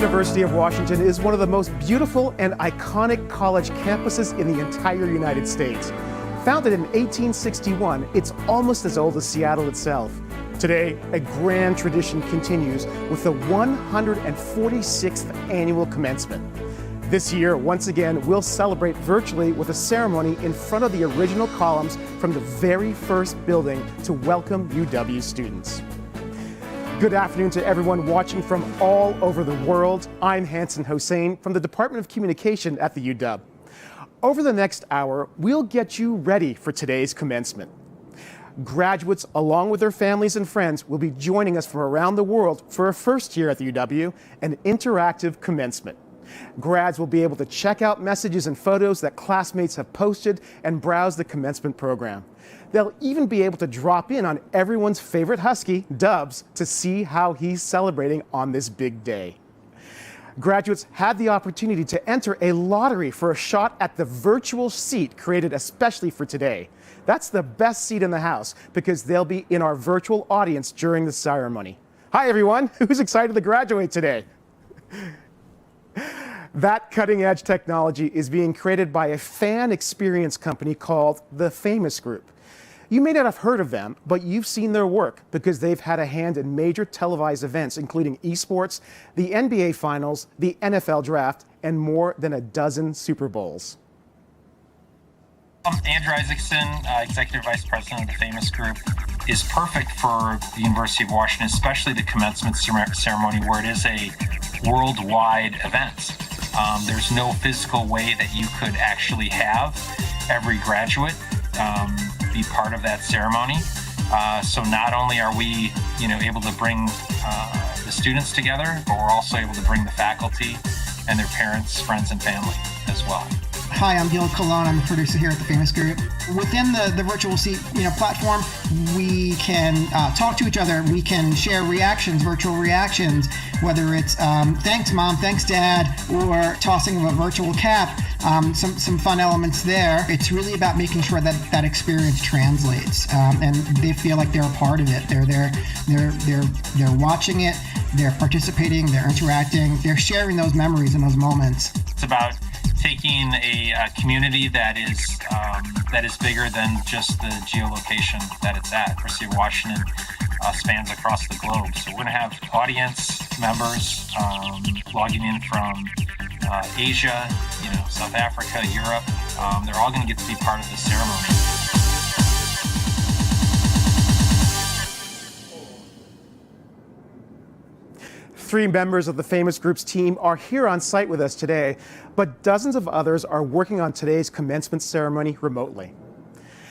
University of Washington is one of the most beautiful and iconic college campuses in the entire United States. Founded in 1861, it's almost as old as Seattle itself. Today, a grand tradition continues with the 146th annual commencement. This year, once again, we'll celebrate virtually with a ceremony in front of the original columns from the very first building to welcome UW students. Good afternoon to everyone watching from all over the world. I'm Hanson Hossein from the Department of Communication at the UW. Over the next hour, we'll get you ready for today's commencement. Graduates, along with their families and friends, will be joining us from around the world for a first year at the UW, an interactive commencement. Grads will be able to check out messages and photos that classmates have posted and browse the commencement program. They'll even be able to drop in on everyone's favorite Husky, Dubs, to see how he's celebrating on this big day. Graduates had the opportunity to enter a lottery for a shot at the virtual seat created especially for today. That's the best seat in the house because they'll be in our virtual audience during the ceremony. Hi everyone, who's excited to graduate today? That cutting-edge technology is being created by a fan experience company called The Famous Group. You may not have heard of them, but you've seen their work because they've had a hand in major televised events, including esports, the NBA Finals, the NFL Draft, and more than a dozen Super Bowls. Andrew Isaacson, Executive Vice President of The Famous Group, is perfect for the University of Washington, especially the commencement ceremony, where it is a worldwide event. There's no physical way that you could actually have every graduate be part of that ceremony. So not only are we, able to bring the students together, but we're also able to bring the faculty and their parents, friends, and family as well. Hi, I'm Gil Colon. I'm a producer here at The Famous Group. Within the virtual seat platform, we can talk to each other. We can share reactions, virtual reactions, whether it's thanks mom, thanks dad, or tossing of a virtual cap. Some fun elements there. It's really about making sure that experience translates, and they feel like they're a part of it. They're watching it. They're participating. They're interacting. They're sharing those memories and those moments. It's about taking a community that is bigger than just the geolocation that it's at. University of Washington spans across the globe. So we're going to have audience members logging in from Asia, South Africa, Europe. They're all going to get to be part of this ceremony. Three members of the Famous Group's team are here on site with us today, but dozens of others are working on today's commencement ceremony remotely.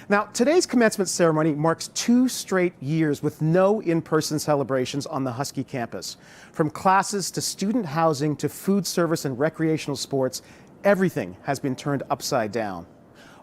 Now, today's commencement ceremony marks 2 straight years with no in-person celebrations on the Husky campus. From classes to student housing to food service and recreational sports, everything has been turned upside down.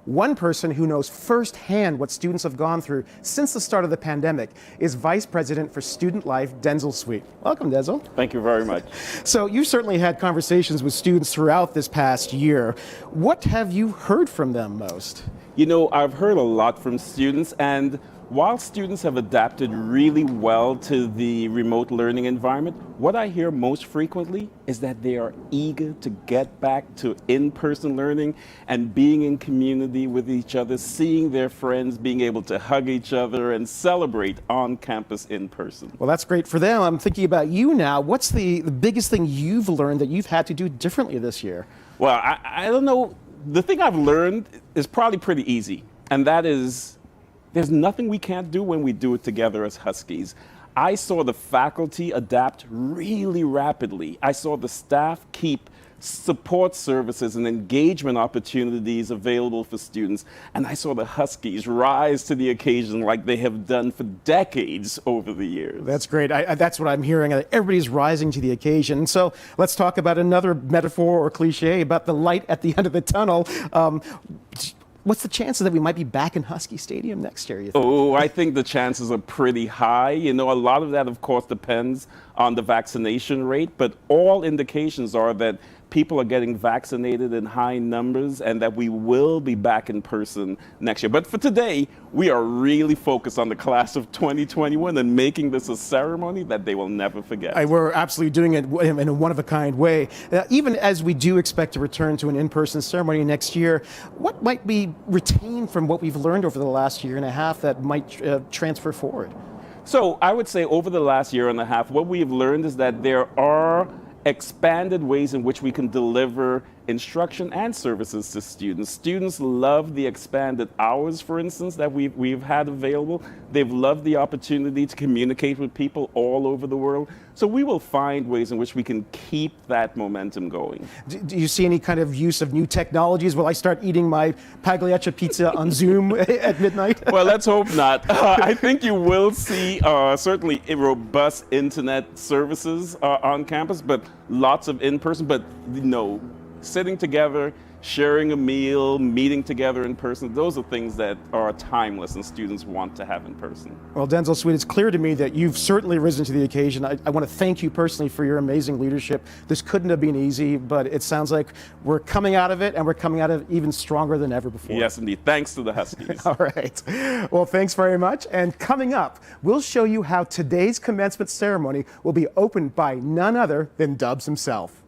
One person who knows firsthand what students have gone through since the start of the pandemic is Vice President for Student Life, Denzel Sweet. Welcome, Denzel. Thank you very much. So you've certainly had conversations with students throughout this past year. What have you heard from them most? I've heard a lot from students, and while students have adapted really well to the remote learning environment, what I hear most frequently is that they are eager to get back to in-person learning and being in community with each other, seeing their friends, being able to hug each other and celebrate on campus in person. Well, that's great for them. I'm thinking about you now. What's the biggest thing you've learned that you've had to do differently this year? Well, I don't know. The thing I've learned is probably pretty easy, and that is there's nothing we can't do when we do it together as Huskies. I saw the faculty adapt really rapidly. I saw the staff keep support services and engagement opportunities available for students. And I saw the Huskies rise to the occasion like they have done for decades over the years. That's great. That's what I'm hearing. Everybody's rising to the occasion. So let's talk about another metaphor or cliche about the light at the end of the tunnel. What's the chances that we might be back in Husky Stadium next year, you think? Oh, I think the chances are pretty high. A lot of that, of course, depends on the vaccination rate, but all indications are that people are getting vaccinated in high numbers and that we will be back in person next year. But for today, we are really focused on the class of 2021 and making this a ceremony that they will never forget. We're absolutely doing it in a one-of-a-kind way. Even as we do expect to return to an in-person ceremony next year, what might be retained from what we've learned over the last year and a half that might transfer forward? So I would say over the last year and a half, what we have learned is that there are expanded ways in which we can deliver instruction and services to students. Students love the expanded hours, for instance, that we've had available. They've loved the opportunity to communicate with people all over the world. So we will find ways in which we can keep that momentum going. Do you see any kind of use of new technologies? Will I start eating my Pagliaccia pizza on Zoom at midnight? Well, let's hope not. I think you will see certainly robust internet services on campus, but lots of in-person, but no, sitting together, sharing a meal, meeting together in person, those are things that are timeless and students want to have in person. Well, Denzel Sweet, it's clear to me that you've certainly risen to the occasion. I want to thank you personally for your amazing leadership. This couldn't have been easy, but it sounds like we're coming out of it, and we're coming out of it even stronger than ever before. Yes, indeed. Thanks to the Huskies. All right. Well, thanks very much. And coming up, we'll show you how today's commencement ceremony will be opened by none other than Dubs himself.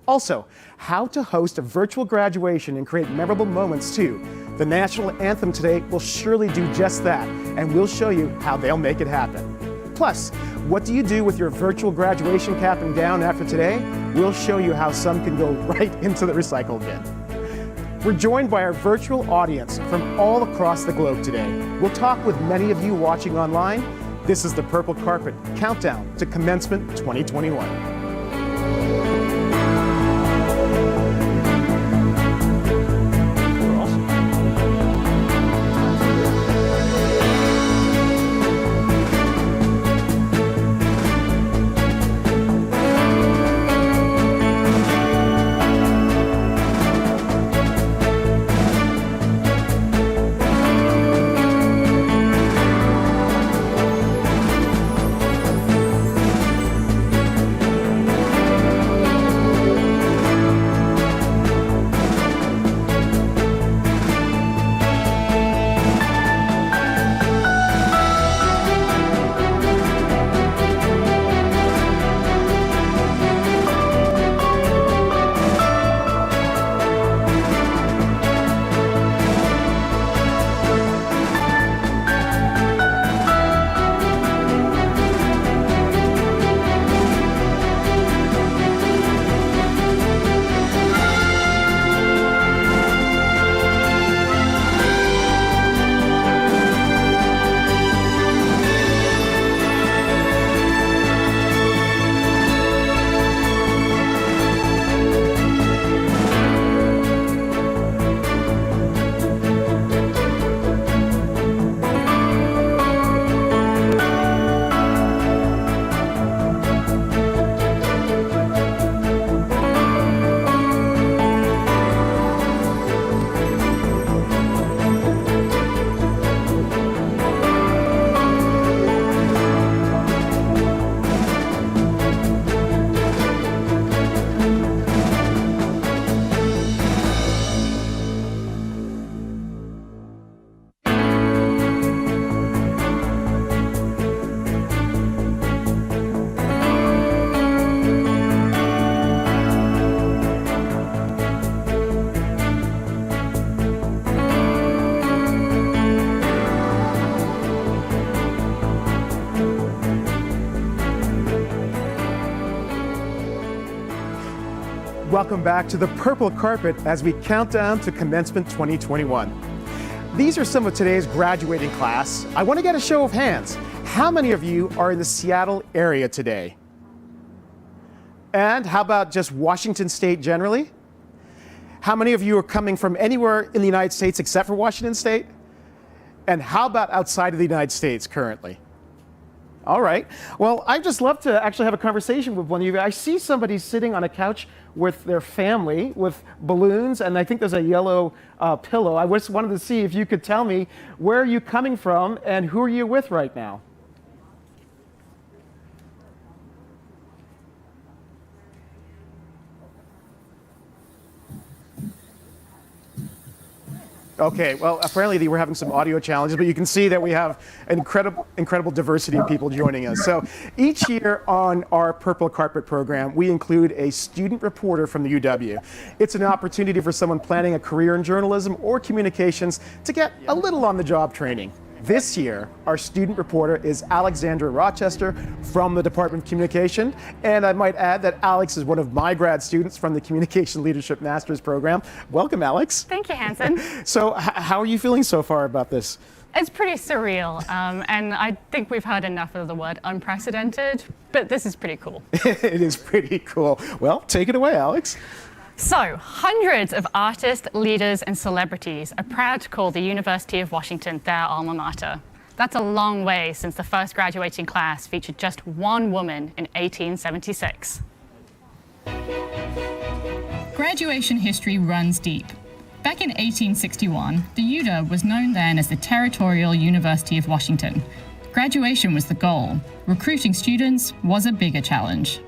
Also, how to host a virtual graduation and create memorable moments too. The national anthem today will surely do just that, and we'll show you how they'll make it happen. Plus, what do you do with your virtual graduation cap and gown after today? We'll show you how some can go right into the recycle bin. We're joined by our virtual audience from all across the globe today. We'll talk with many of you watching online. This is the Purple Carpet Countdown to Commencement 2021. Welcome back to the Purple Carpet as we count down to Commencement 2021. These are some of today's graduating class. I want to get a show of hands. How many of you are in the Seattle area today? And how about just Washington State generally? How many of you are coming from anywhere in the United States except for Washington State? And how about outside of the United States currently? All right. Well, I'd just love to actually have a conversation with one of you. I see somebody sitting on a couch with their family with balloons, and I think there's a yellow pillow. I just wanted to see if you could tell me where are you coming from and who are you with right now? Okay, well, apparently we're having some audio challenges, but you can see that we have incredible diversity of people joining us. So each year on our Purple Carpet program, we include a student reporter from the UW. It's an opportunity for someone planning a career in journalism or communications to get a little on-the-job training. This year, our student reporter is Alexandra Rochester from the Department of Communication. And I might add that Alex is one of my grad students from the Communication Leadership Master's program. Welcome, Alex. Thank you, Hanson. So how are you feeling so far about this? It's pretty surreal, and I think we've heard enough of the word unprecedented, but this is pretty cool. It is pretty cool. Well, take it away, Alex. So, hundreds of artists, leaders, and celebrities are proud to call the University of Washington their alma mater. That's a long way since the first graduating class featured just one woman in 1876. Graduation history runs deep. Back in 1861, the UW was known then as the Territorial University of Washington. Graduation was the goal. Recruiting students was a bigger challenge.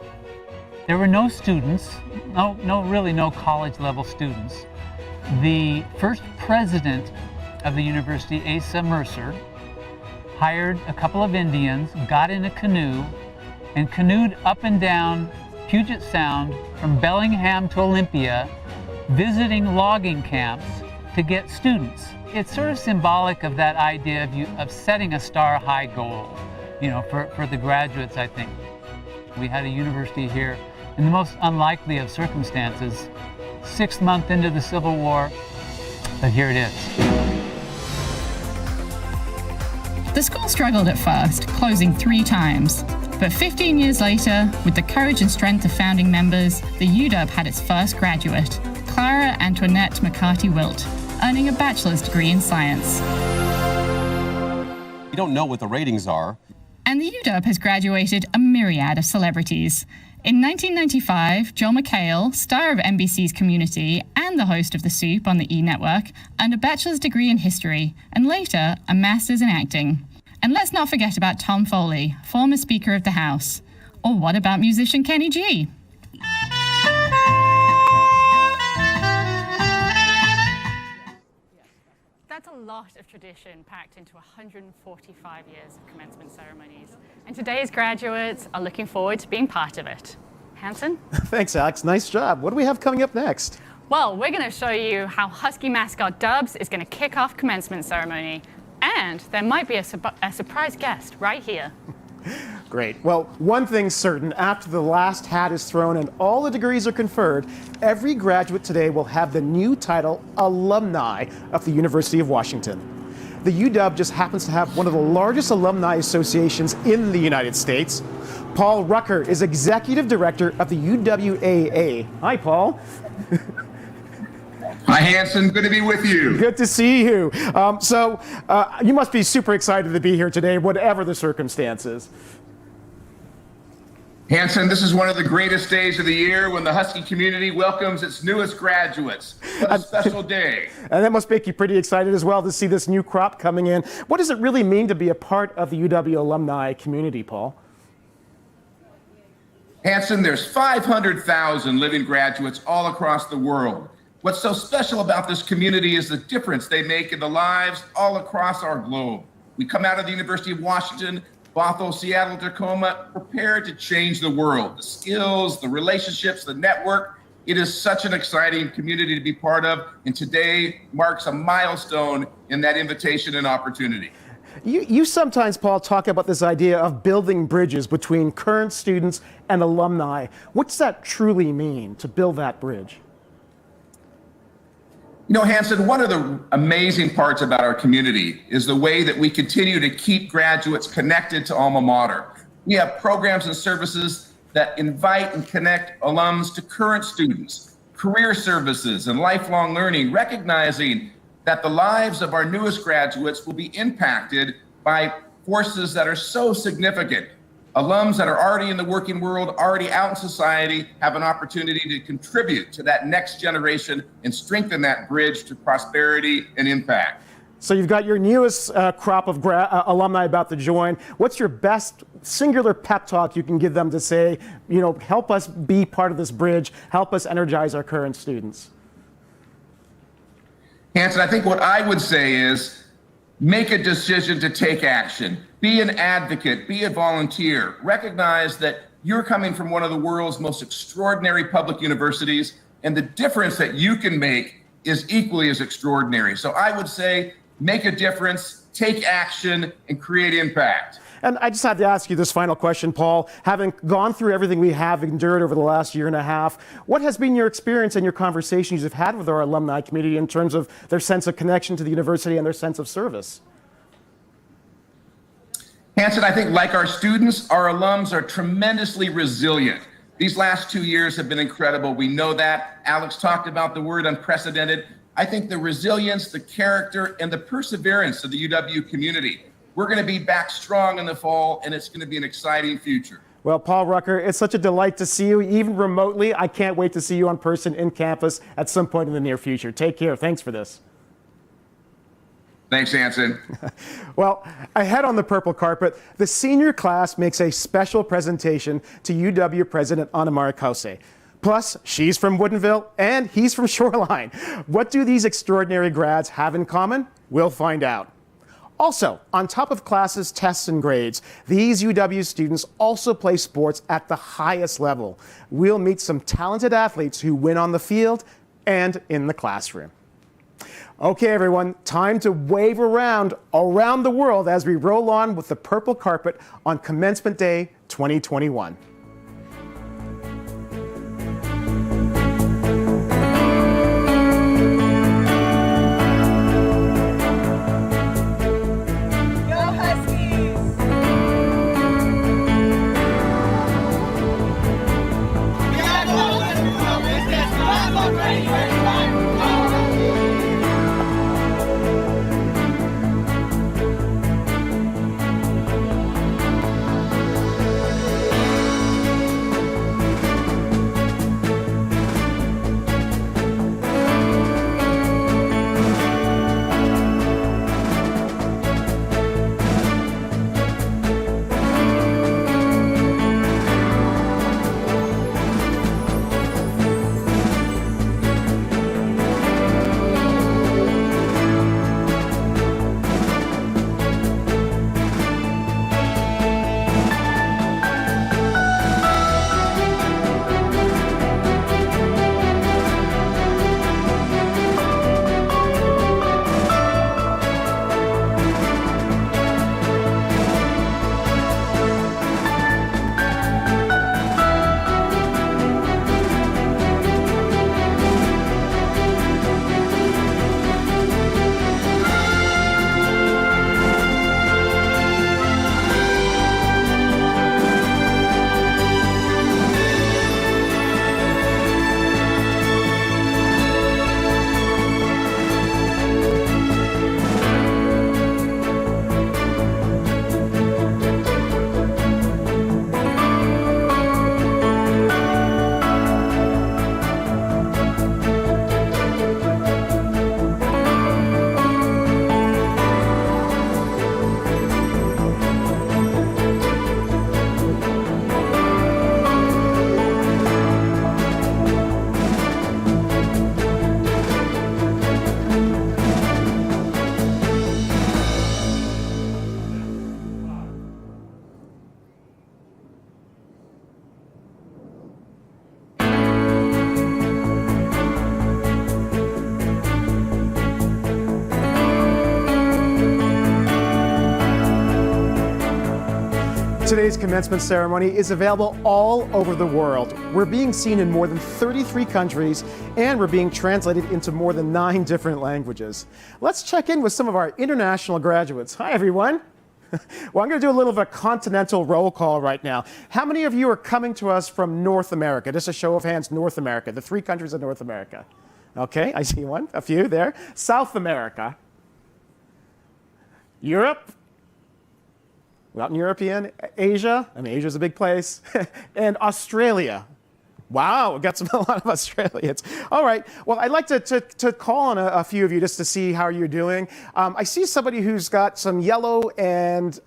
There were no students, really no college-level students. The first president of the university, Asa Mercer, hired a couple of Indians, got in a canoe, and canoed up and down Puget Sound from Bellingham to Olympia, visiting logging camps to get students. It's sort of symbolic of that idea of setting a star-high goal, for the graduates, I think. We had a university here in the most unlikely of circumstances, 6th month into the Civil War, but here it is. The school struggled at first, closing 3 times. But 15 years later, with the courage and strength of founding members, the UW had its first graduate, Clara Antoinette McCarty Wilt, earning a bachelor's degree in science. We don't know what the ratings are. And the UW has graduated a myriad of celebrities. In 1995, Joel McHale, star of NBC's Community and the host of The Soup on the E! Network, earned a bachelor's degree in history, and later a master's in acting. And let's not forget about Tom Foley, former Speaker of the House. Or what about musician Kenny G? That's a lot of tradition packed into 145 years of commencement ceremonies. And today's graduates are looking forward to being part of it. Hanson? Thanks, Alex. Nice job. What do we have coming up next? Well, we're going to show you how Husky mascot Dubs is going to kick off commencement ceremony. And there might be a surprise guest right here. Great. Well, one thing's certain. After the last hat is thrown and all the degrees are conferred, every graduate today will have the new title Alumni of the University of Washington. The UW just happens to have one of the largest alumni associations in the United States. Paul Rucker is Executive Director of the UWAA. Hi, Paul. Hi, Hanson. Good to be with you. Good to see you. So you must be super excited to be here today, whatever the circumstances. Hanson, this is one of the greatest days of the year when the Husky community welcomes its newest graduates. What a special day. And that must make you pretty excited as well to see this new crop coming in. What does it really mean to be a part of the UW alumni community, Paul? Hanson, there's 500,000 living graduates all across the world. What's so special about this community is the difference they make in the lives all across our globe. We come out of the University of Washington, Bothell, Seattle, Tacoma, prepared to change the world. The skills, the relationships, the network. It is such an exciting community to be part of, and today marks a milestone in that invitation and opportunity. You sometimes, Paul, talk about this idea of building bridges between current students and alumni. What does that truly mean, to build that bridge? You know, Hanson, one of the amazing parts about our community is the way that we continue to keep graduates connected to alma mater. We have programs and services that invite and connect alums to current students, career services, and lifelong learning, recognizing that the lives of our newest graduates will be impacted by forces that are so significant. Alums that are already in the working world, already out in society, have an opportunity to contribute to that next generation and strengthen that bridge to prosperity and impact. So you've got your newest crop of alumni about to join. What's your best singular pep talk you can give them to say, help us be part of this bridge, help us energize our current students? Hanson, I think what I would say is make a decision to take action. Be an advocate, be a volunteer. Recognize that you're coming from one of the world's most extraordinary public universities, and the difference that you can make is equally as extraordinary. So I would say make a difference, take action, and create impact. And I just had to ask you this final question, Paul. Having gone through everything we have endured over the last year and a half, what has been your experience and your conversations you've had with our alumni community in terms of their sense of connection to the university and their sense of service? Hanson, I think like our students, our alums are tremendously resilient. These last 2 years have been incredible. We know that. Alex talked about the word unprecedented. I think the resilience, the character, and the perseverance of the UW community. We're going to be back strong in the fall, and it's going to be an exciting future. Well, Paul Rucker, it's such a delight to see you, even remotely. I can't wait to see you on person in campus at some point in the near future. Take care. Thanks for this. Thanks, Hanson. Well, ahead on the purple carpet, the senior class makes a special presentation to UW President Ana Maria Cauce. Plus, she's from Woodinville and he's from Shoreline. What do these extraordinary grads have in common? We'll find out. Also, on top of classes, tests, and grades, these UW students also play sports at the highest level. We'll meet some talented athletes who win on the field and in the classroom. Okay, everyone, time to wave around the world as we roll on with the purple carpet on Commencement Day 2021. Today's commencement ceremony is available all over the world. We're being seen in more than 33 countries, and we're being translated into more than 9 different languages. Let's check in with some of our international graduates. Hi, everyone. Well, I'm going to do a little of a continental roll call right now. How many of you are coming to us from North America? Just a show of hands, North America, the 3 countries of North America. Okay, I see one, a few there. South America. Europe. Latin European, Asia, I mean, Asia's a big place, and Australia. Wow, we've got a lot of Australians. All right, well, I'd like to call on a few of you just to see how you're doing. I see somebody who's got some yellow and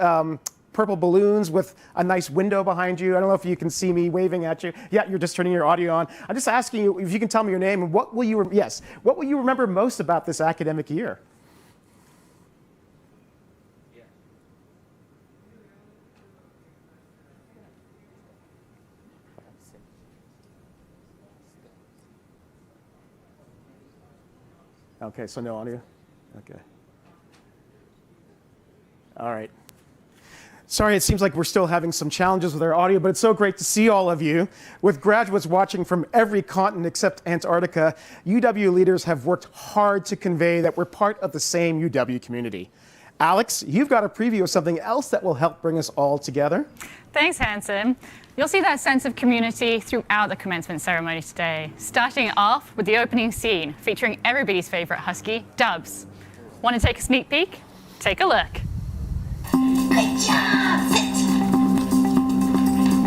purple balloons with a nice window behind you. I don't know if you can see me waving at you. Yeah, you're just turning your audio on. I'm just asking you if you can tell me your name and what will you remember most about this academic year? Okay, so no audio? Okay. All right. Sorry, it seems like we're still having some challenges with our audio, but it's so great to see all of you. With graduates watching from every continent except Antarctica, UW leaders have worked hard to convey that we're part of the same UW community. Alex, you've got a preview of something else that will help bring us all together. Thanks, Hanson. You'll see that sense of community throughout the commencement ceremony today, starting off with the opening scene featuring everybody's favorite husky, Dubs. Want to take a sneak peek? Take a look. Good job. Sit.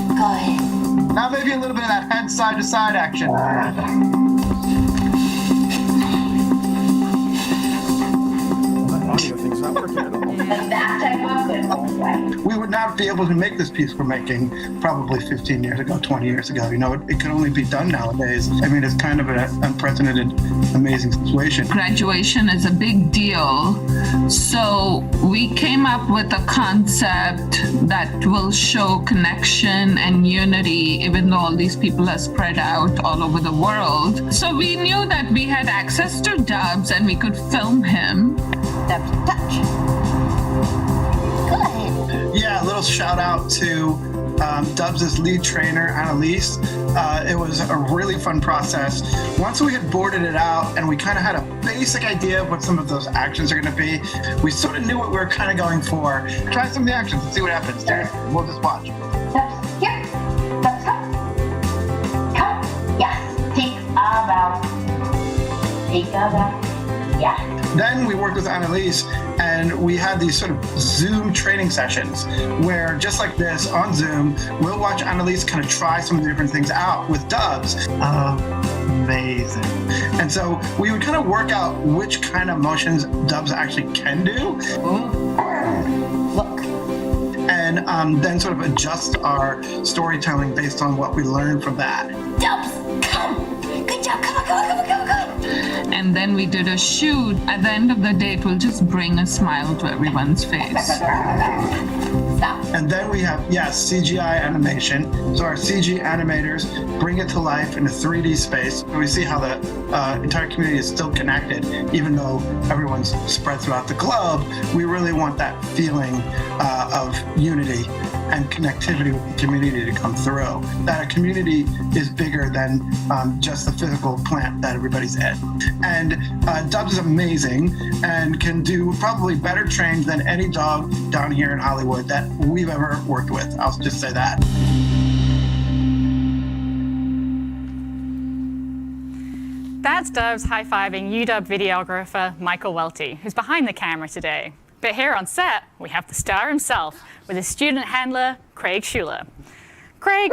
Good. Now maybe a little bit of that head side to side action. Audio thing's not working at all. The back type of good. We would not be able to make this piece we're making probably 15 years ago, 20 years ago. You know, it can only be done nowadays. I mean, it's kind of an unprecedented, amazing situation. Graduation is a big deal. So we came up with a concept that will show connection and unity, even though all these people are spread out all over the world. So we knew that we had access to Dubs and we could film him. Dubs, touch. Good. Yeah, a little shout out to Dubs' lead trainer, Annalise. It was a really fun process. Once we had boarded it out and we kind of had a basic idea of what some of those actions are going to be, we sort of knew what we were kind of going for. Try some of the actions and see what happens. We'll just watch. Dubs, here. Dubs, come. Come. Yes. Take a bow. Take a bow. Yeah. Then we worked with Annalise and we had these sort of Zoom training sessions where just like this on Zoom, we'll watch Annalise kind of try some of the different things out with Dubs. Amazing. And so we would kind of work out which kind of motions Dubs actually can do. Look. And then sort of adjust our storytelling based on what we learned from that. Dubs, come. Good job. Come on, come on, come on, come on, come on. And then we did a shoot. At the end of the day, it will just bring a smile to everyone's face. Stop. And then we have, CGI animation. So our CG animators bring it to life in a 3D space. We see how the entire community is still connected, even though everyone's spread throughout the globe. We really want that feeling of unity and connectivity with the community to come through. That a community is bigger than just the physical plant that everybody's in. And Dubs is amazing and can do probably better trained than any dog down here in Hollywood that we've ever worked with. I'll just say that. That's Dubs high-fiving UW videographer Michael Welty, who's behind the camera today. But here on set, we have the star himself with his student handler, Craig Schuler. Craig,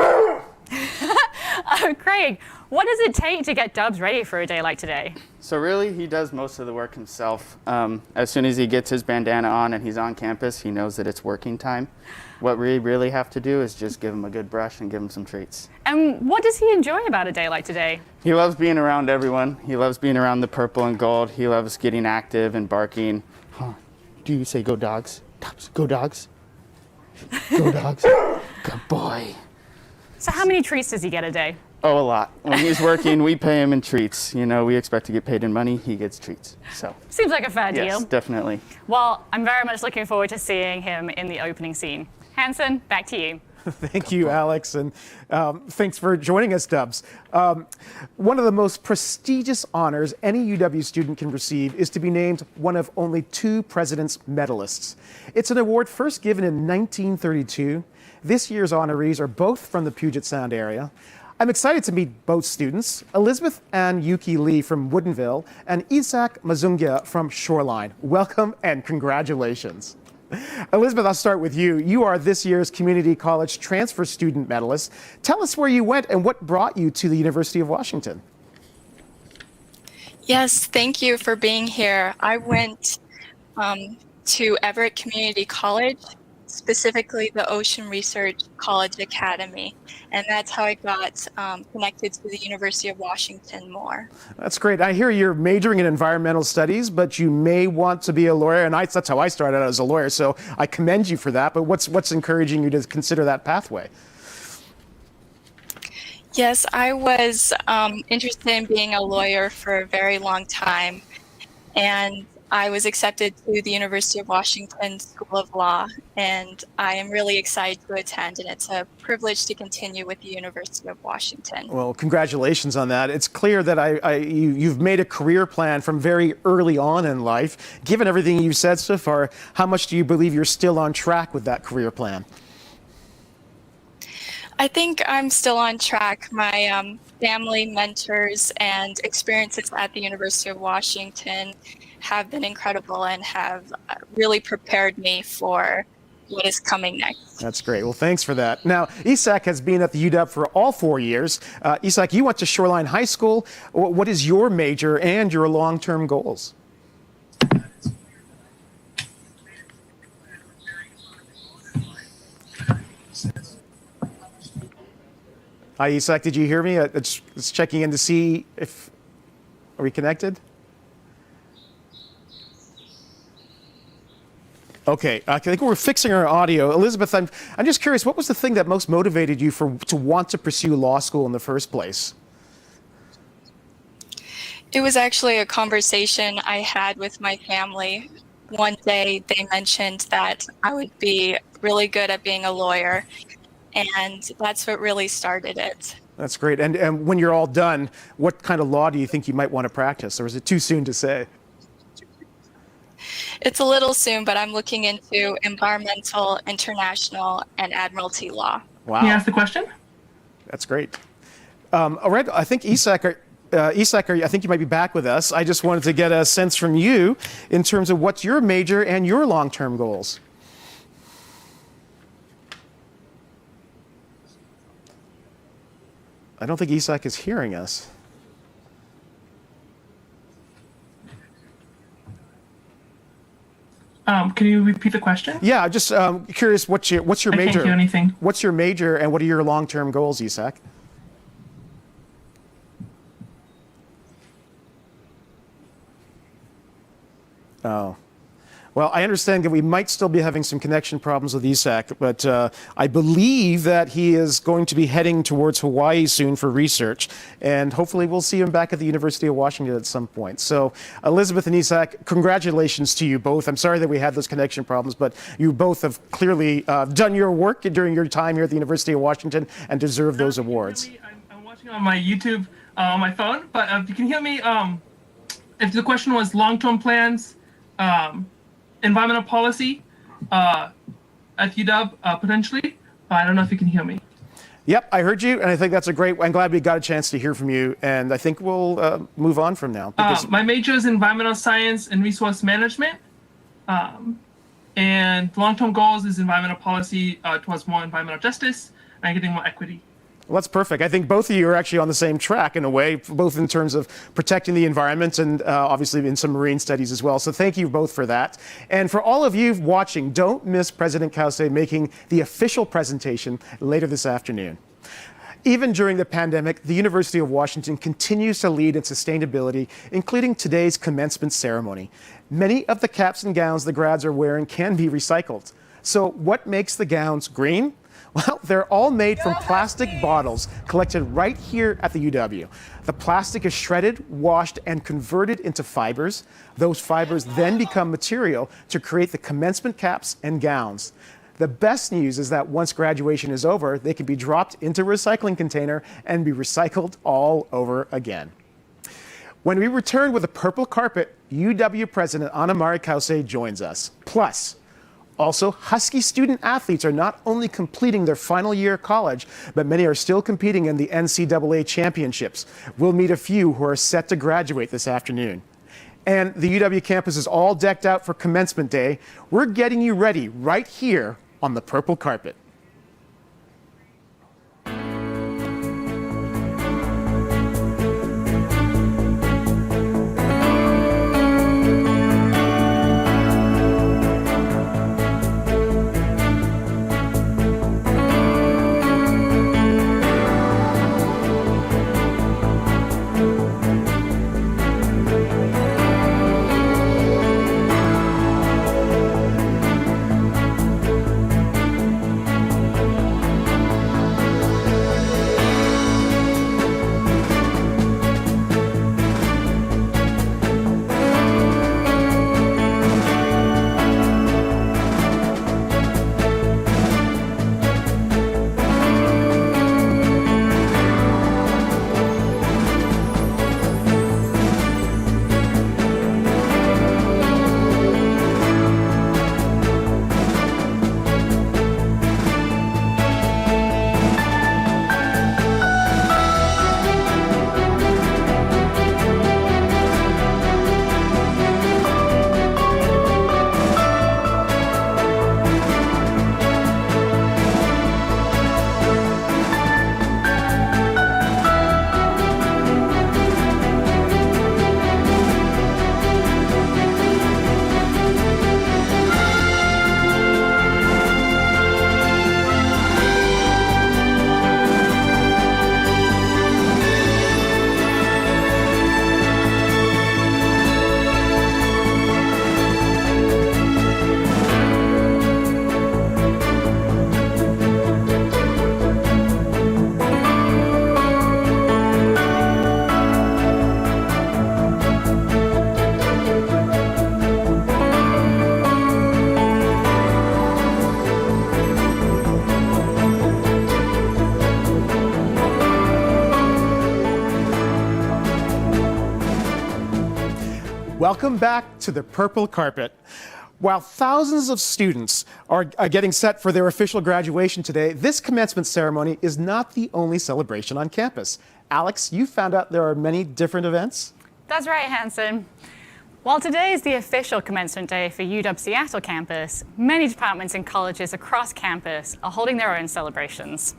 Craig, what does it take to get Dubs ready for a day like today? So really, he does most of the work himself. As soon as he gets his bandana on and he's on campus, he knows that it's working time. What we really have to do is just give him a good brush and give him some treats. And what does he enjoy about a day like today? He loves being around everyone. He loves being around the purple and gold. He loves getting active and barking. Huh. Do you say go dogs? Go dogs. Go dogs. Good boy. So how many treats does he get a day? Oh, a lot. When he's working, we pay him in treats. You know, we expect to get paid in money. He gets treats. So seems like a fair deal. Yes, definitely. Well, I'm very much looking forward to seeing him in the opening scene. Hanson, back to you. Thank you, Alex, and thanks for joining us, Dubs. One of the most prestigious honors any UW student can receive is to be named one of only 2 President's Medalists. It's an award first given in 1932. This year's honorees are both from the Puget Sound area. I'm excited to meet both students, Elizabeth and Yuki Lee from Woodinville and Isaac Mazungia from Shoreline. Welcome and congratulations. Elizabeth, I'll start with you. You are this year's Community College Transfer Student Medalist. Tell us where you went and what brought you to the University of Washington. Yes, thank you for being here. I went to Everett Community College specifically the Ocean Research College Academy. And that's how I got connected to the University of Washington more. That's great. I hear you're majoring in environmental studies, but you may want to be a lawyer, and that's how I started out as a lawyer, so I commend you for that. But what's encouraging you to consider that pathway? Yes, I was interested in being a lawyer for a very long time, and I was accepted to the University of Washington School of Law, and I am really excited to attend, and it's a privilege to continue with the University of Washington. Well, congratulations on that. It's clear that you've made a career plan from very early on in life. Given everything you've said so far, how much do you believe you're still on track with that career plan? I think I'm still on track. My family, mentors, and experiences at the University of Washington have been incredible and have really prepared me for what is coming next. That's great. Well, thanks for that. Now, Isak has been at the UW for all 4 years. Isak, you went to Shoreline High School. What is your major and your long-term goals? Hi, Isak, did you hear me? It's checking in to see if, are we connected? Okay, I think we're fixing our audio. Elizabeth, I'm just curious, what was the thing that most motivated you to want to pursue law school in the first place? It was actually a conversation I had with my family. One day they mentioned that I would be really good at being a lawyer, and that's what really started it. That's great. And when you're all done, what kind of law do you think you might want to practice, or is it too soon to say? It's a little soon, but I'm looking into environmental, international, and admiralty law. Wow. Can you ask the question? That's great. All right, I think Isak, I think you might be back with us. I just wanted to get a sense from you in terms of what's your major and your long-term goals. I don't think Isak is hearing us. Can you repeat the question? Yeah, just curious. What's your major? I can't hear anything. What's your major, and what are your long-term goals, Isak? Oh. Well, I understand that we might still be having some connection problems with Isak, but I believe that he is going to be heading towards Hawaii soon for research, and hopefully we'll see him back at the University of Washington at some point. So, Elizabeth and Isak, congratulations to you both. I'm sorry that we had those connection problems, but you both have clearly done your work during your time here at the University of Washington and deserve those awards. Really, I'm watching on my YouTube on my phone, but if you can hear me, if the question was long-term plans, environmental policy at UW, potentially. I don't know if you can hear me. Yep, I heard you, and I think that's I'm glad we got a chance to hear from you, and I think we'll move on from now. My major is environmental science and resource management, and long-term goals is environmental policy towards more environmental justice and getting more equity. Well, that's perfect. I think both of you are actually on the same track in a way, both in terms of protecting the environment and obviously in some marine studies as well. So thank you both for that. And for all of you watching, don't miss President Kause making the official presentation later this afternoon. Even during the pandemic, the University of Washington continues to lead in sustainability, including today's commencement ceremony. Many of the caps and gowns the grads are wearing can be recycled. So what makes the gowns green? Well, they're all made from plastic bottles collected right here at the UW. The plastic is shredded, washed, and converted into fibers. Those fibers then become material to create the commencement caps and gowns. The best news is that once graduation is over, they can be dropped into a recycling container and be recycled all over again. When we return with a purple carpet, UW President Anna-Maria Kause joins us. Plus, also, Husky student athletes are not only completing their final year of college, but many are still competing in the NCAA championships. We'll meet a few who are set to graduate this afternoon. And the UW campus is all decked out for commencement day. We're getting you ready right here on the purple carpet. Welcome back to the purple carpet. While thousands of students are getting set for their official graduation today, this commencement ceremony is not the only celebration on campus. Alex, you found out there are many different events? That's right, Hanson. While today is the official commencement day for UW Seattle campus, many departments and colleges across campus are holding their own celebrations.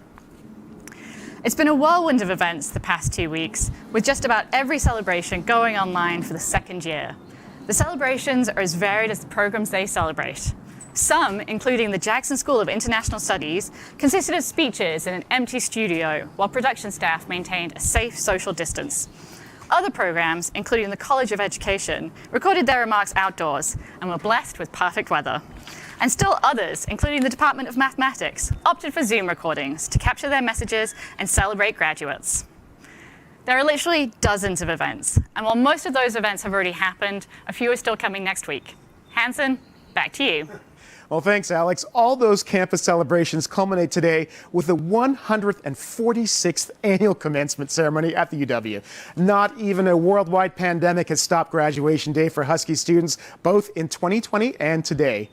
It's been a whirlwind of events the past 2 weeks, with just about every celebration going online for the second year. The celebrations are as varied as the programs they celebrate. Some, including the Jackson School of International Studies, consisted of speeches in an empty studio while production staff maintained a safe social distance. Other programs, including the College of Education, recorded their remarks outdoors and were blessed with perfect weather. And still others, including the Department of Mathematics, opted for Zoom recordings to capture their messages and celebrate graduates. There are literally dozens of events, and while most of those events have already happened, a few are still coming next week. Hanson, back to you. Well, thanks, Alex. All those campus celebrations culminate today with the 146th annual commencement ceremony at the UW. Not even a worldwide pandemic has stopped graduation day for Husky students, both in 2020 and today.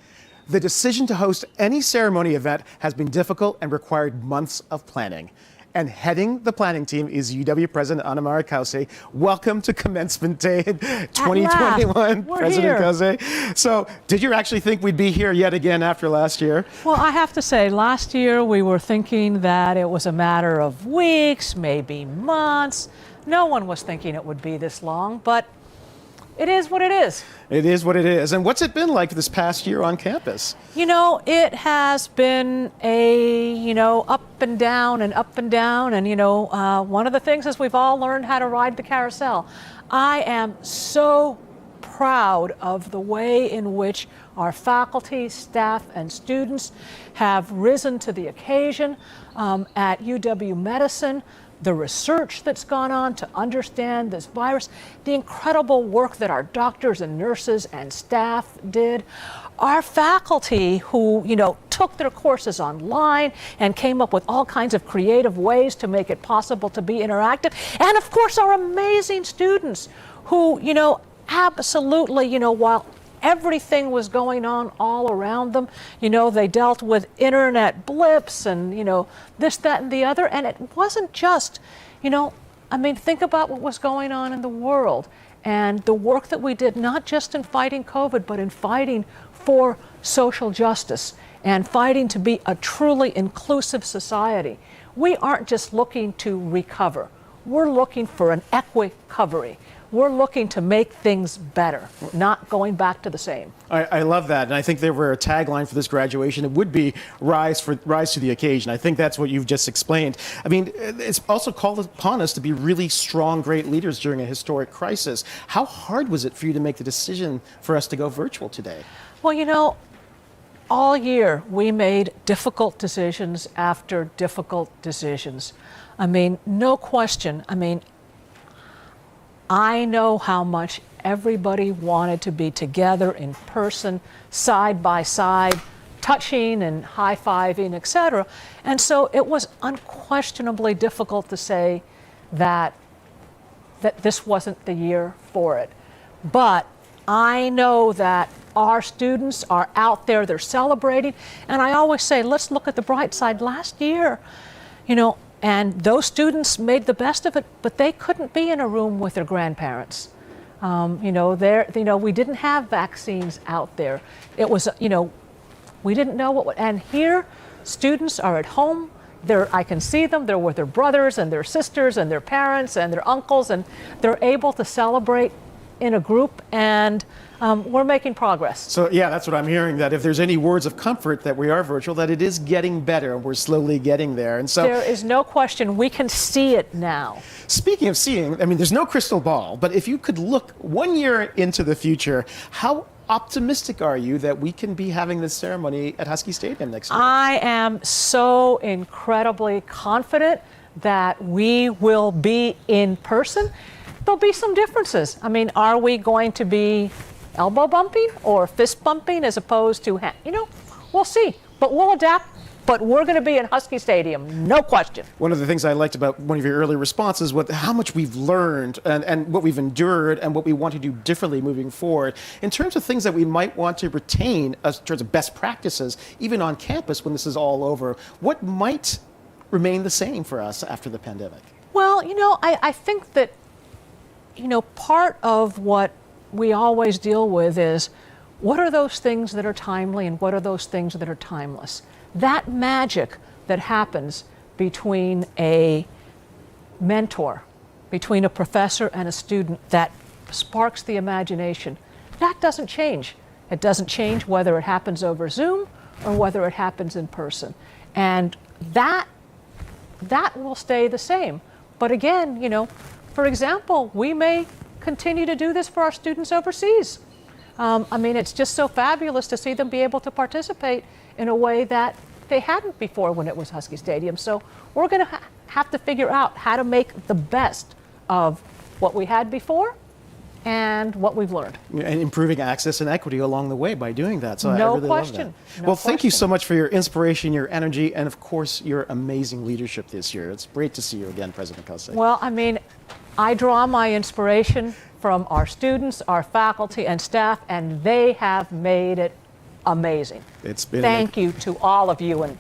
The decision to host any ceremony event has been difficult and required months of planning. And heading the planning team is UW President Ana Maria Cauce. Welcome to Commencement Day 2021, President Cauce. So, did you actually think we'd be here yet again after last year? Well, I have to say, last year we were thinking that it was a matter of weeks, maybe months. No one was thinking it would be this long, but it is what it is. It is what it is. And what's it been like this past year on campus? You know, it has been a, up and down and up and down. And, one of the things is we've all learned how to ride the carousel. I am so proud of the way in which our faculty, staff, and students have risen to the occasion at UW Medicine. The research that's gone on to understand this virus, the incredible work that our doctors and nurses and staff did, our faculty who, took their courses online and came up with all kinds of creative ways to make it possible to be interactive, and of course our amazing students who, absolutely, while everything was going on all around them. They dealt with internet blips and, this, that, and the other. And it wasn't just, think about what was going on in the world and the work that we did, not just in fighting COVID, but in fighting for social justice and fighting to be a truly inclusive society. We aren't just looking to recover. We're looking for an equi-covery. We're looking to make things better, not going back to the same. I love that, and I think there were a tagline for this graduation. It would be rise to the occasion. I think that's what you've just explained. I mean, it's also called upon us to be really strong, great leaders during a historic crisis. How hard was it for you to make the decision for us to go virtual today? Well, all year we made difficult decisions after difficult decisions. No question. I know how much everybody wanted to be together in person, side by side, touching and high-fiving, etc. And so it was unquestionably difficult to say that this wasn't the year for it. But I know that our students are out there, they're celebrating, and I always say, let's look at the bright side. Last year, and those students made the best of it, but they couldn't be in a room with their grandparents. We didn't have vaccines out there. It was, we didn't know what, and here, students are at home. I can see them, they're with their brothers and their sisters and their parents and their uncles, and they're able to celebrate in a group, and we're making progress. So yeah, that's what I'm hearing, that if there's any words of comfort that we are virtual, that it is getting better and we're slowly getting there. And so there is no question, we can see it now. Speaking of seeing, there's no crystal ball, but if you could look 1 year into the future, how optimistic are you that we can be having this ceremony at Husky Stadium next year? I am so incredibly confident that we will be in person. There'll be some differences. Are we going to be elbow bumping or fist bumping as opposed to, we'll see. But we'll adapt but we're going to be in Husky Stadium, no question. One of the things I liked about one of your early responses was how much we've learned and what we've endured and what we want to do differently moving forward. In terms of things that we might want to retain as in terms of best practices, even on campus when this is all over, what might remain the same for us after the pandemic? Well, I think that, part of what we always deal with is what are those things that are timely and what are those things that are timeless? That magic that happens between a mentor, between a professor and a student that sparks the imagination, that doesn't change. It doesn't change whether it happens over Zoom or whether it happens in person. And that will stay the same. But again, for example, we may continue to do this for our students overseas. It's just so fabulous to see them be able to participate in a way that they hadn't before when it was Husky Stadium. So we're going to have to figure out how to make the best of what we had before and what we've learned. And improving access and equity along the way by doing that. So No I really question. love that. No Well, thank you question. so much for your inspiration, your energy, and of course, your amazing leadership this year. It's great to see you again, President Kelsey. Well, I draw my inspiration from our students, our faculty and staff, and they have made it amazing. It's been Thank you to all of you, and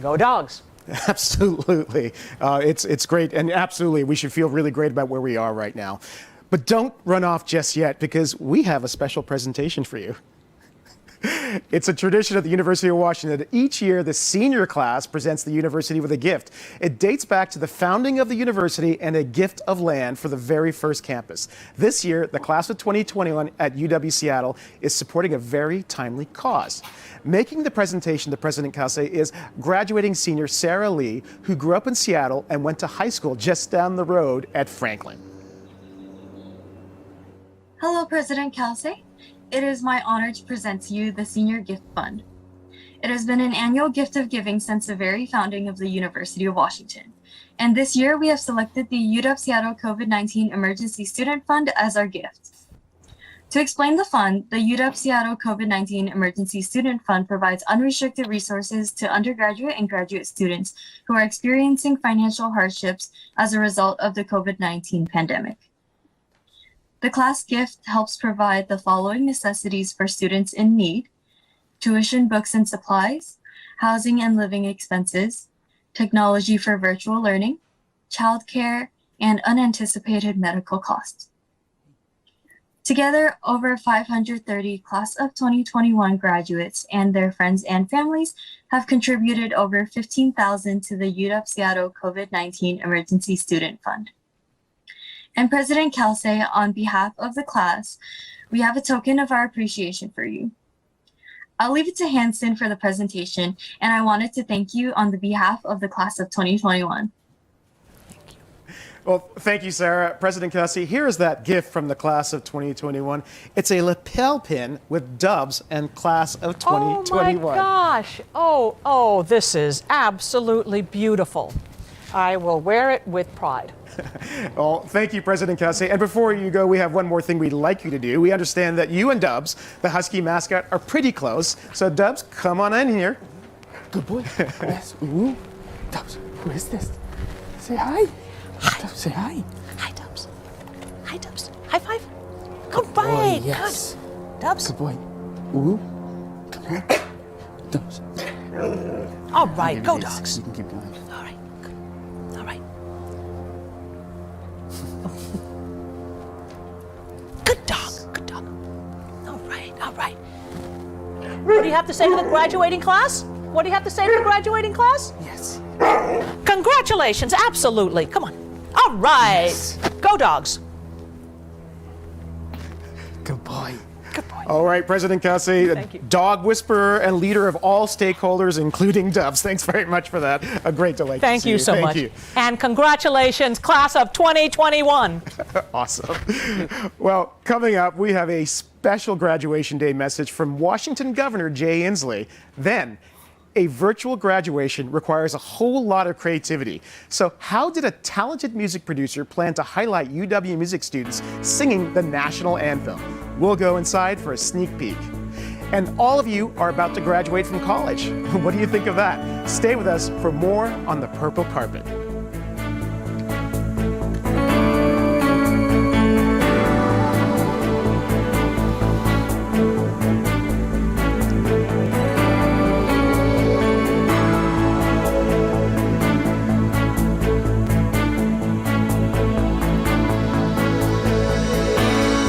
go Dogs. Absolutely. It's great. And absolutely, we should feel really great about where we are right now. But don't run off just yet, because we have a special presentation for you. It's a tradition at the University of Washington that each year the senior class presents the university with a gift. It dates back to the founding of the university and a gift of land for the very first campus. This year, the class of 2021 at UW Seattle is supporting a very timely cause. Making the presentation to President Kelsey is graduating senior Sarah Lee, who grew up in Seattle and went to high school just down the road at Franklin. Hello, President Kelsey. It is my honor to present to you the Senior Gift Fund. It has been an annual gift of giving since the very founding of the University of Washington. And this year we have selected the UW Seattle COVID-19 Emergency Student Fund as our gift. To explain the fund, the UW Seattle COVID-19 Emergency Student Fund provides unrestricted resources to undergraduate and graduate students who are experiencing financial hardships as a result of the COVID-19 pandemic. The class gift helps provide the following necessities for students in need: tuition, books and supplies, housing and living expenses, technology for virtual learning, childcare, and unanticipated medical costs. Together, over 530 class of 2021 graduates and their friends and families have contributed over $15,000 to the UW Seattle COVID-19 Emergency Student Fund. And President Kelsey, on behalf of the class, we have a token of our appreciation for you. I'll leave it to Hanson for the presentation, and I wanted to thank you on the behalf of the class of 2021. Well, thank you, Sarah. President Kelsey, here is that gift from the class of 2021. It's a lapel pin with doves and class of 2021. Oh my gosh. Oh, this is absolutely beautiful. I will wear it with pride. Well, thank you, President Kelsey. And before you go, we have one more thing we'd like you to do. We understand that you and Dubs, the Husky mascot, are pretty close. So Dubs, come on in here. Good boy. Yes. Ooh. Dubs, who is this? Say hi. Hi. Dubs, say hi. Hi, Dubs. Hi, Dubs. High five. Good All right. boy, yes. Good. Dubs. Good boy. Ooh. Come here. Dubs. All right. Go, Dogs. You can keep going. All right. Good. All right. Good dog. Good dog. All right. All right. What do you have to say to the graduating class? What do you have to say to the graduating class? Yes. Congratulations. Absolutely. Come on. All right. Yes. Go, Dogs. Good boy. Good boy. All right, President Kelsey, Thank you. dog whisperer and leader of all stakeholders, including Dubs. Thanks very much for that. A great delight. Thank to see you so Thank much. you. And congratulations, class of 2021. Awesome. Well, coming up, we have a special graduation day message from Washington Governor Jay Inslee. Then, a virtual graduation requires a whole lot of creativity. So how did a talented music producer plan to highlight UW music students singing the national anthem? We'll go inside for a sneak peek. And all of you are about to graduate from college. What do you think of that? Stay with us for more on the Purple Carpet.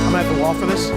I'm at the wall for this.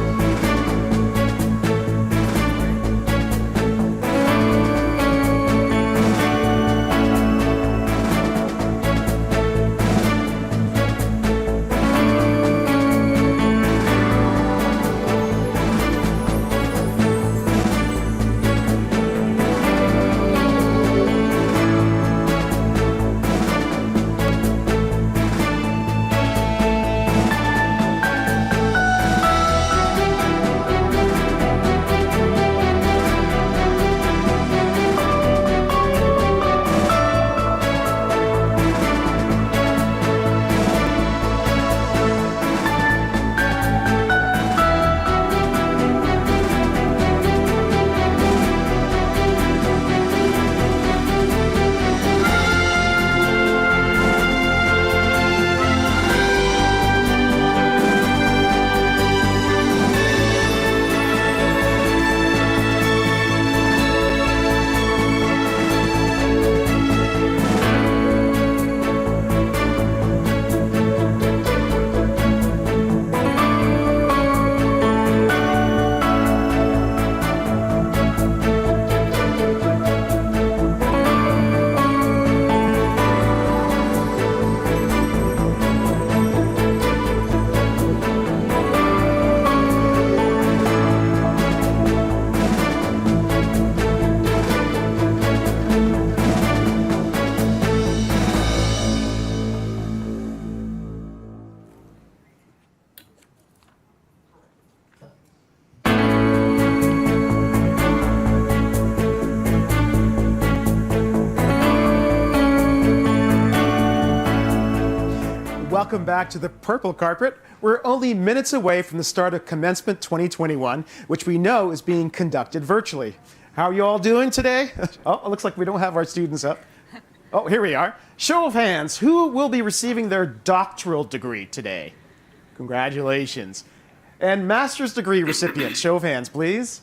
Welcome back to the Purple Carpet. We're only minutes away from the start of Commencement 2021, which we know is being conducted virtually. How are you all doing today? Oh, it looks like we don't have our students up. Oh, here we are. Show of hands, who will be receiving their doctoral degree today? Congratulations. And master's degree recipients, show of hands, please.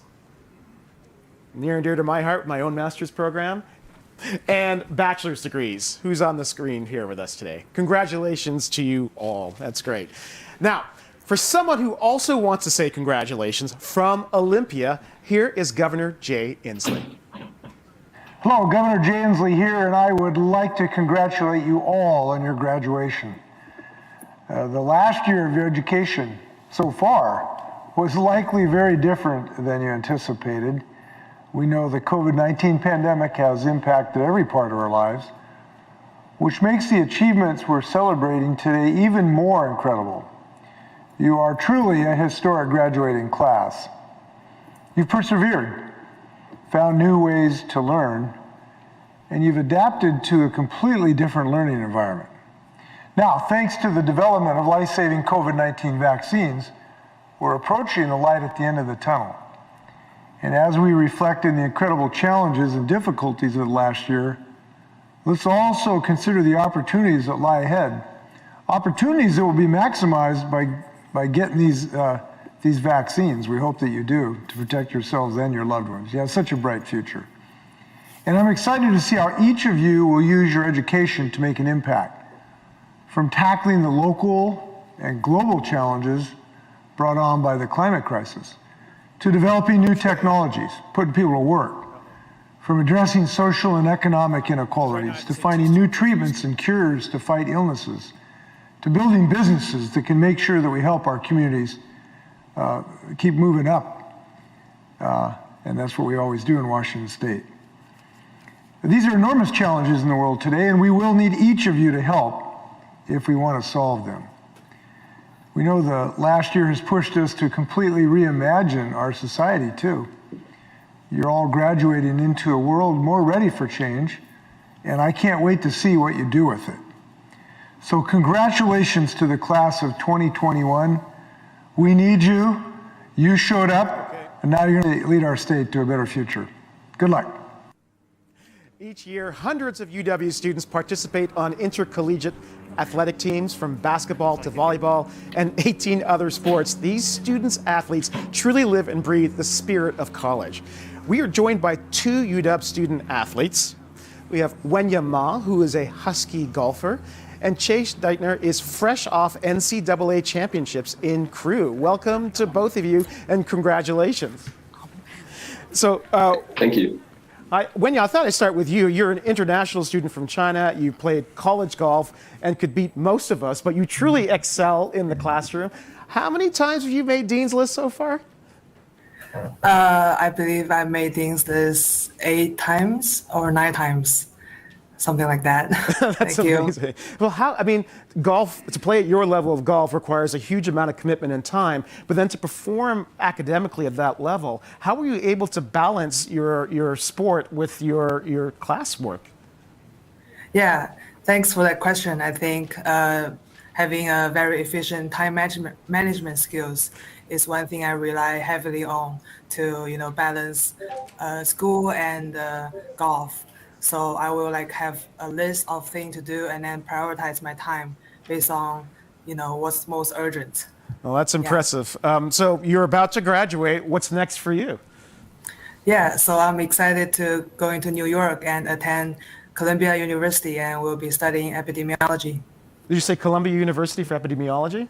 Near and dear to my heart, my own master's program. And bachelor's degrees. Who's on the screen here with us today? Congratulations to you all. That's great. Now, for someone who also wants to say congratulations from Olympia, here is Governor Jay Inslee. Hello, Governor Jay Inslee here, and I would like to congratulate you all on your graduation. The last year of your education so far was likely very different than you anticipated. We know the COVID-19 pandemic has impacted every part of our lives, which makes the achievements we're celebrating today even more incredible. You are truly a historic graduating class. You've persevered, found new ways to learn, and you've adapted to a completely different learning environment. Now, thanks to the development of life-saving COVID-19 vaccines, we're approaching the light at the end of the tunnel. And as we reflect on the incredible challenges and difficulties of the last year, let's also consider the opportunities that lie ahead. Opportunities that will be maximized by getting these vaccines. We hope that you do, to protect yourselves and your loved ones. You have such a bright future. And I'm excited to see how each of you will use your education to make an impact, from tackling the local and global challenges brought on by the climate crisis, to developing new technologies, putting people to work, from addressing social and economic inequalities, to finding new treatments and cures to fight illnesses, to building businesses that can make sure that we help our communities keep moving up. And that's what we always do in Washington State. These are enormous challenges in the world today, and we will need each of you to help if we want to solve them. We know the last year has pushed us to completely reimagine our society too. You're all graduating into a world more ready for change, and I can't wait to see what you do with it. So congratulations to the class of 2021. We need you. You showed up. and now you're going to lead our state to a better future. Good luck. Each year, hundreds of UW students participate on intercollegiate athletic teams from basketball to volleyball and 18 other sports. These students athletes truly live and breathe the spirit of college. We are joined by two UW student athletes. We have Wenya Ma, who is a Husky golfer, and Chase Deitner is fresh off NCAA championships in crew. Welcome to both of you, and congratulations. So, thank you. Wenya, I thought I'd start with you. You're an international student from China. You played college golf and could beat most of us, but you truly excel in the classroom. How many times have you made Dean's List so far? I believe I made Dean's List 8 times or 9 times, something like that. That's Thank amazing. Well, golf, to play at your level of golf requires a huge amount of commitment and time, but then to perform academically at that level, how were you able to balance your sport with your classwork? Yeah, thanks for that question. I think having a very efficient time management skills is one thing I rely heavily on to, balance school and golf. So I will have a list of things to do and then prioritize my time based on, what's most urgent. Well, that's impressive. So you're about to graduate. What's next for you? Yeah, so I'm excited to go into New York and attend Columbia University, and we'll be studying epidemiology. Did you say Columbia University for epidemiology?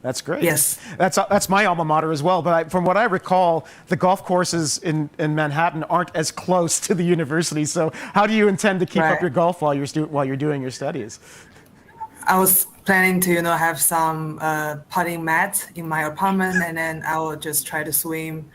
That's great. Yes. That's my alma mater as well. But from what I recall, the golf courses in Manhattan aren't as close to the university. So how do you intend to keep up your golf while you're doing your studies? I was planning to, have some putting mat in my apartment, and then I will just try to swim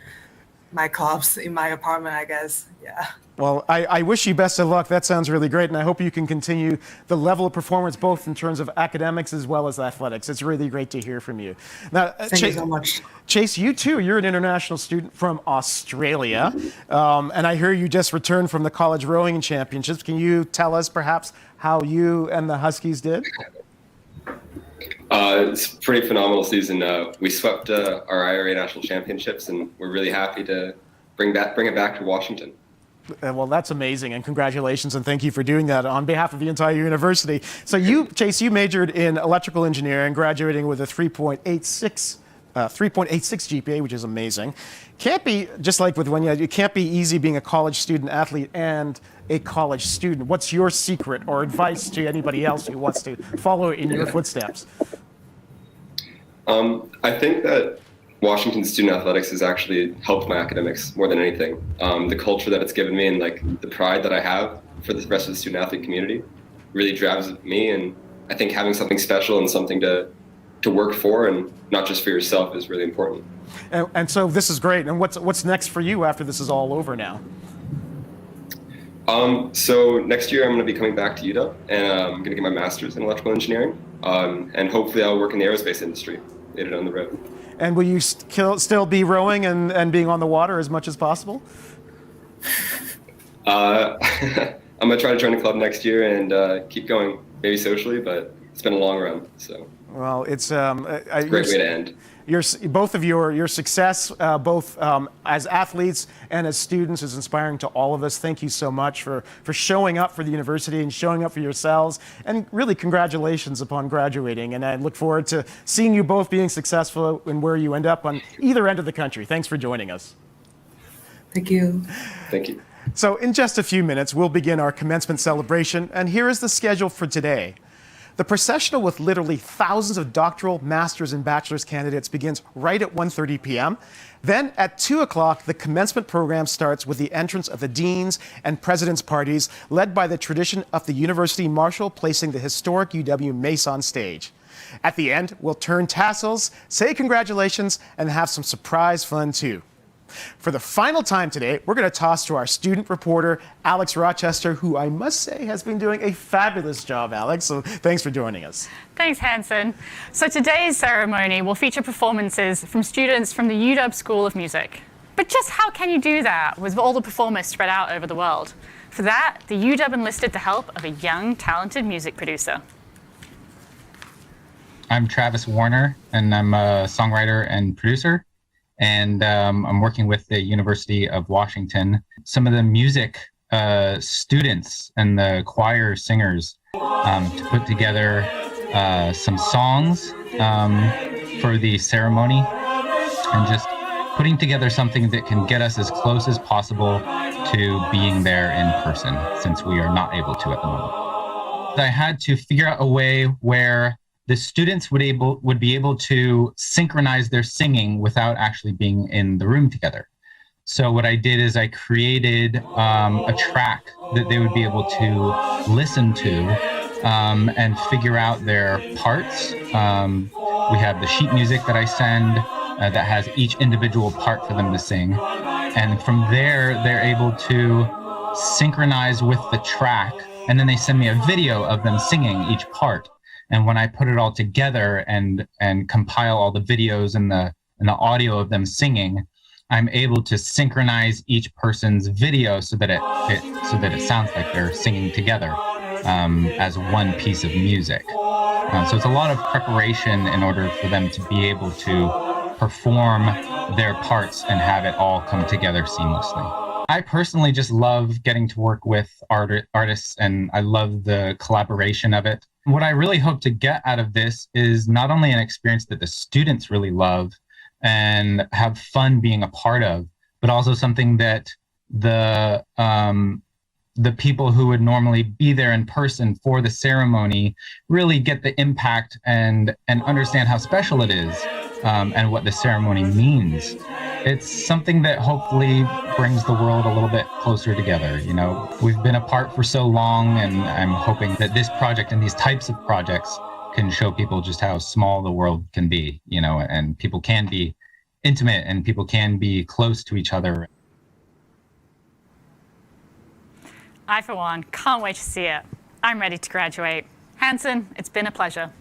my clubs in my apartment, I guess. Yeah. Well, I wish you best of luck. That sounds really great, and I hope you can continue the level of performance both in terms of academics as well as athletics. It's really great to hear from you. Now, Thank you so much. Chase, you too. You're an international student from Australia, and I hear you just returned from the college rowing championships. Can you tell us perhaps how you and the Huskies did? It's a pretty phenomenal season. We swept our IRA national championships, and we're really happy to bring it back to Washington. Well, that's amazing, and congratulations, and thank you for doing that on behalf of the entire university. So you, Chase, you majored in electrical engineering, graduating with a 3.86 GPA, which is amazing. Can't be, just like with Wenya, it can't be easy being a college student athlete and a college student. What's your secret or advice to anybody else who wants to follow in your footsteps? I think that Washington student athletics has actually helped my academics more than anything. The culture that it's given me and the pride that I have for the rest of the student athlete community really drives me. And I think having something special and something to work for and not just for yourself is really important. And so this is great. And what's next for you after this is all over now? So next year I'm going to be coming back to UW, and I'm going to get my master's in electrical engineering. And hopefully I'll work in the aerospace industry later down the road. And will you still be rowing and being on the water as much as possible? I'm going to try to join a club next year and keep going, maybe socially, but it's been a long run. So. Well, it's a great way to end. Both of your success, both as athletes and as students, is inspiring to all of us. Thank you so much for showing up for the university and showing up for yourselves. And really, congratulations upon graduating. And I look forward to seeing you both being successful in where you end up on either end of the country. Thanks for joining us. Thank you. Thank you. So in just a few minutes, we'll begin our commencement celebration. And here is the schedule for today. The processional with literally thousands of doctoral, master's, and bachelor's candidates begins right at 1:30 p.m. Then at 2 o'clock, the commencement program starts with the entrance of the deans and president's parties, led by the tradition of the University Marshal placing the historic UW Mace on stage. At the end, we'll turn tassels, say congratulations, and have some surprise fun too. For the final time today, we're going to toss to our student reporter, Alex Rochester, who I must say has been doing a fabulous job, Alex. So thanks for joining us. Thanks, Hanson. So today's ceremony will feature performances from students from the UW School of Music. But just how can you do that with all the performers spread out over the world? For that, the UW enlisted the help of a young, talented music producer. I'm Travis Warner, and I'm a songwriter and producer. and I'm working with the University of Washington. Some of the music students and the choir singers to put together some songs for the ceremony, and just putting together something that can get us as close as possible to being there in person, since we are not able to at the moment. I had to figure out a way where the students would be able to synchronize their singing without actually being in the room together. So what I did is I created a track that they would be able to listen to and figure out their parts. We have the sheet music that I send that has each individual part for them to sing. And from there, they're able to synchronize with the track. And then they send me a video of them singing each part. And when I put it all together and compile all the videos and the audio of them singing, I'm able to synchronize each person's video so that it sounds like they're singing together as one piece of music. So it's a lot of preparation in order for them to be able to perform their parts and have it all come together seamlessly. I personally just love getting to work with artists, and I love the collaboration of it. What I really hope to get out of this is not only an experience that the students really love and have fun being a part of, but also something that the people who would normally be there in person for the ceremony really get the impact and understand how special it is and what the ceremony means. It's something that hopefully brings the world a little bit closer together. You know, we've been apart for so long, and I'm hoping that this project and these types of projects can show people just how small the world can be, you know, and people can be intimate and people can be close to each other. I, for one, can't wait to see it. I'm ready to graduate. Hanson, it's been a pleasure.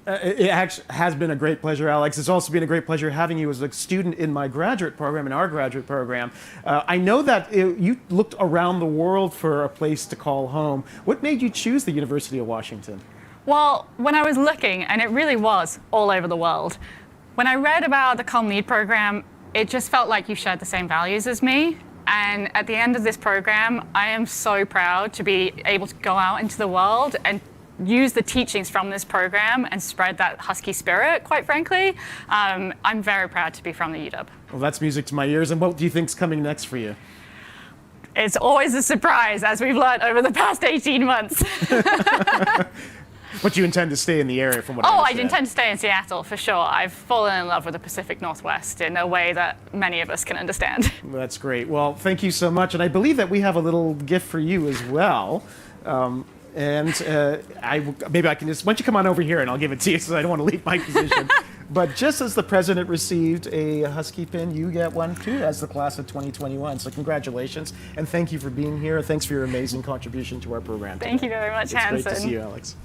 It actually has been a great pleasure, Alex. It's also been a great pleasure having you as a student in my graduate program, in our graduate program. I know that you looked around the world for a place to call home. What made you choose the University of Washington? Well, when I was looking, and it really was all over the world, when I read about the Calm Lead program, it just felt like you shared the same values as me. And at the end of this program, I am so proud to be able to go out into the world and use the teachings from this program and spread that Husky spirit, quite frankly. I'm very proud to be from the UW. Well, that's music to my ears. And what do you think's coming next for you? It's always a surprise, as we've learned over the past 18 months. But you intend to stay in the area, from what I understand. I intend to stay in Seattle, for sure. I've fallen in love with the Pacific Northwest in a way that many of us can understand. That's great. Well, thank you so much. And I believe that we have a little gift for you as well. Maybe I can just, why don't you come on over here and I'll give it to you, so I don't want to leave my position. But just as the president received a Husky pin, you get one too, as the class of 2021. So congratulations, and thank you for being here. Thanks for your amazing contribution to our program today. Thank you very much, Hanson. It's great to see you, Alex.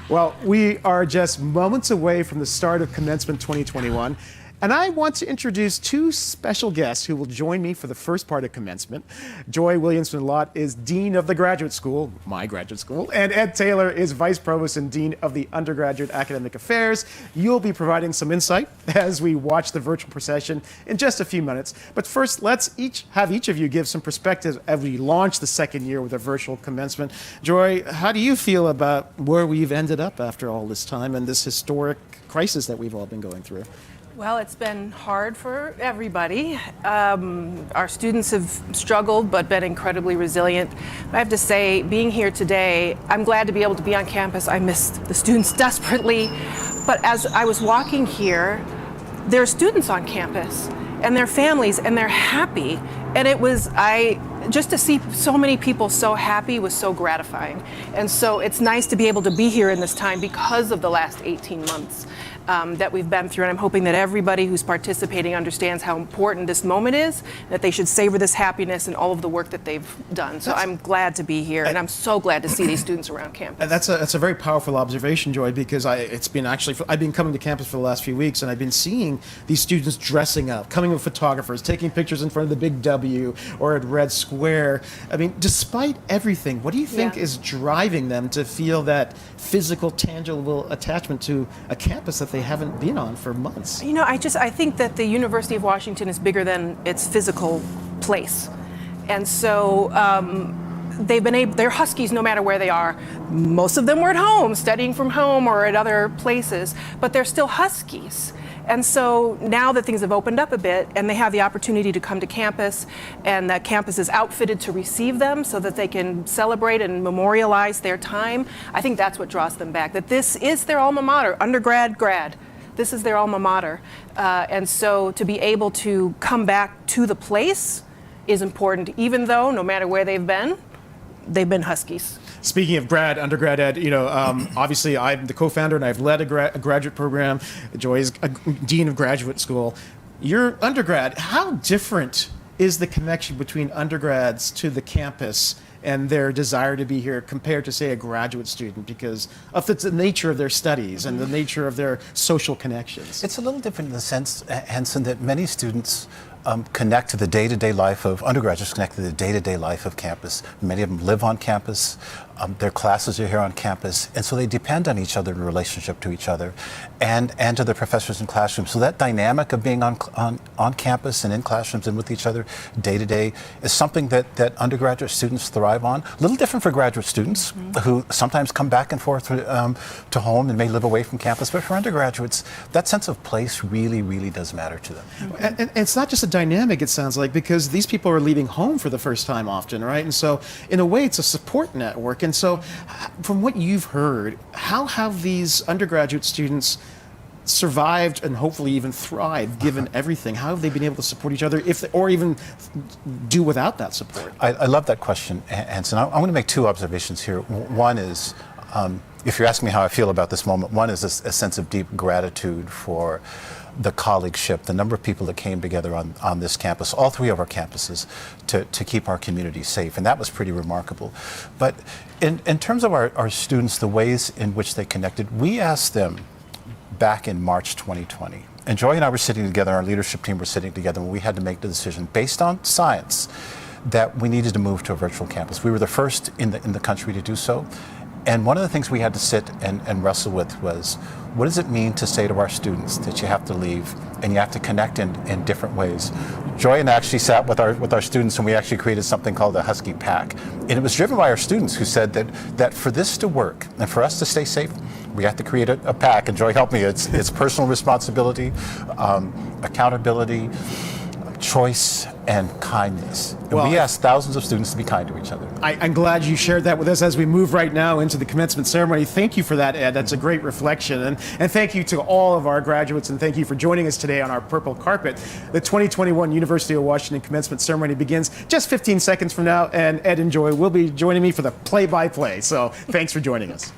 Well, we are just moments away from the start of Commencement 2021. And I want to introduce two special guests who will join me for the first part of commencement. Joy Williamson-Lott is Dean of the Graduate School, my graduate school, and Ed Taylor is Vice Provost and Dean of the Undergraduate Academic Affairs. You'll be providing some insight as we watch the virtual procession in just a few minutes. But first, let's have each of you give some perspective as we launch the second year with a virtual commencement. Joy, how do you feel about where we've ended up after all this time and this historic crisis that we've all been going through? Well, it's been hard for everybody. Our students have struggled but been incredibly resilient. I have to say, being here today, I'm glad to be able to be on campus. I missed the students desperately. But as I was walking here, there are students on campus and their families, and they're happy. And just to see so many people so happy was so gratifying. And so it's nice to be able to be here in this time because of the last 18 months. That we've been through, and I'm hoping that everybody who's participating understands how important this moment is, that they should savor this happiness and all of the work that they've done. So I'm glad to be here, and I'm so glad to see these students around campus. That's a very powerful observation, Joy, because I've been coming to campus for the last few weeks, and I've been seeing these students dressing up, coming with photographers, taking pictures in front of the Big W or at Red Square. square. I mean, despite everything, what do you think is driving them to feel that physical, tangible attachment to a campus that they haven't been on for months? You know, I think that the University of Washington is bigger than its physical place. And so they're Huskies no matter where they are. Most of them were at home, studying from home or at other places, but they're still Huskies. And so now that things have opened up a bit and they have the opportunity to come to campus and that campus is outfitted to receive them so that they can celebrate and memorialize their time, I think that's what draws them back, that this is their alma mater, undergrad, grad. This is their alma mater. And so to be able to come back to the place is important, even though no matter where they've been Huskies. Speaking of undergrad ed, obviously I'm the co-founder and I've led a graduate program. Joy is a dean of graduate school. Your undergrad, how different is the connection between undergrads to the campus and their desire to be here compared to, say, a graduate student because of the nature of their studies and the nature of their social connections? It's a little different in the sense, Hanson, that many students connect to the day-to-day life of undergraduates, connect to the day-to-day life of campus. Many of them live on campus. Their classes are here on campus, and so they depend on each other in relationship to each other and to the professors in classrooms. So that dynamic of being on campus and in classrooms and with each other day to day is something that undergraduate students thrive on. A little different for graduate students who sometimes come back and forth to home and may live away from campus, but for undergraduates, that sense of place really, really does matter to them. And it's not just a dynamic, it sounds like, because these people are leaving home for the first time often, right? And so in a way, it's a support network. And so from what you've heard, how have these undergraduate students survived and hopefully even thrived given everything? How have they been able to support each other or even do without that support? I love that question, Hanson. I want to make two observations here. One is, if you're asking me how I feel about this moment, one is a sense of deep gratitude for the colleagueship, the number of people that came together on this campus, all three of our campuses, to keep our community safe. And that was pretty remarkable. But in terms of our students, the ways in which they connected, we asked them back in March 2020. And Joy and I were sitting together, our leadership team were sitting together, and we had to make the decision based on science that we needed to move to a virtual campus. We were the first in the country to do so. And one of the things we had to sit and wrestle with was, what does it mean to say to our students that you have to leave and you have to connect in different ways? Joy and I actually sat with our students and we actually created something called the Husky Pack. And it was driven by our students who said that for this to work and for us to stay safe, we have to create a pack. And Joy helped me. It's personal responsibility, accountability, choice, and kindness. And we asked thousands of students to be kind to each other. I'm glad you shared that with us as we move right now into the commencement ceremony. Thank you for that, Ed. That's a great reflection. And thank you to all of our graduates, and thank you for joining us today on our purple carpet. The 2021 University of Washington commencement ceremony begins just 15 seconds from now, and Ed and Joy will be joining me for the play-by-play. So thanks for joining us.